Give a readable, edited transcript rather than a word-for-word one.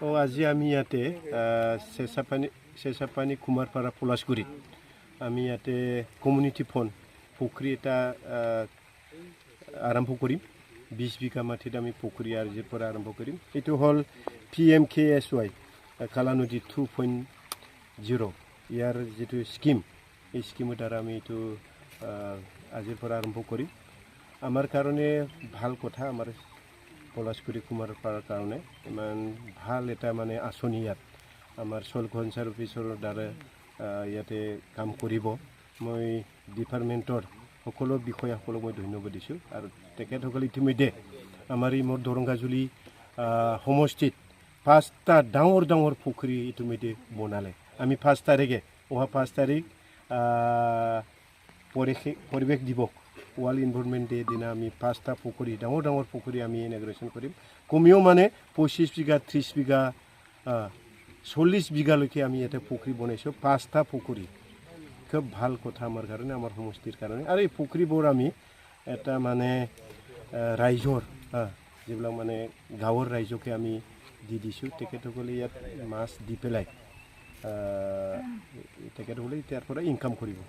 আজি আমি ইয়াতে চেঁচাপানী কুমাৰপাৰা পলাশগুৰিত আমি ইয়াতে কমিউনিটি ফাণ্ড পুখুৰী এটা আৰম্ভ কৰিম 20 বিঘা মাটিত আমি পুখুৰী আজিৰ পৰা আৰম্ভ কৰিম এইটো হ'ল PMKSY কালা নদী 2.0 ইয়াৰ যেটো স্কিম এই স্কিমৰ দ্বাৰা আমি এইটো আজিৰ পৰা আৰম্ভ কৰিম আমাৰ কাৰণে ভাল কথা আমাৰ পলাশগুৰি কুমাৰপাৰাৰ কাৰণে ইমান ভাল এটা মানে আঁচনি ইয়াত আমাৰ সল্ট কনচাৰ অফিচৰ দ্বাৰা ইয়াতে কাম কৰিব মই ডিপাৰ্টমেণ্টৰ সকলো বিষয়াসকলক মই ধন্যবাদ দিছোঁ আৰু তেখেতসকলে ইতিমধ্যে আমাৰ এই দৰংগাজুলি সমষ্টিত 5টা ডাঙৰ পুখুৰী ইতিমধ্যে বনালে আমি 5 তাৰিখে 5 তাৰিখ পৰিৱেশ দিৱস ওয়াৰ্ল্ড এনভায়ৰনমেন্ট ডে দিনা আমি 5টা পুকুৰী ডাঙৰ পুকুৰী আমি ইনগ্ৰেশ্যন কৰিম কমিও মানে 25 বিঘা 30 বিঘা 40 বিঘালৈকে আমি এটা পুকুৰী বনাইছোঁ 5টা পুকুৰী খুব ভাল কথা আমাৰ কাৰণে আমাৰ সমষ্টিৰ কাৰণে আৰু এই পুকুৰীবোৰ আমি এটা মানে ৰাইজৰ যিবিলাক মানে গাঁৱৰ ৰাইজকে আমি দি দিছোঁ তেখেতসকলে ইয়াত মাছ দি পেলাই তেখেতসকলে ইয়াৰ পৰা ইনকাম কৰিব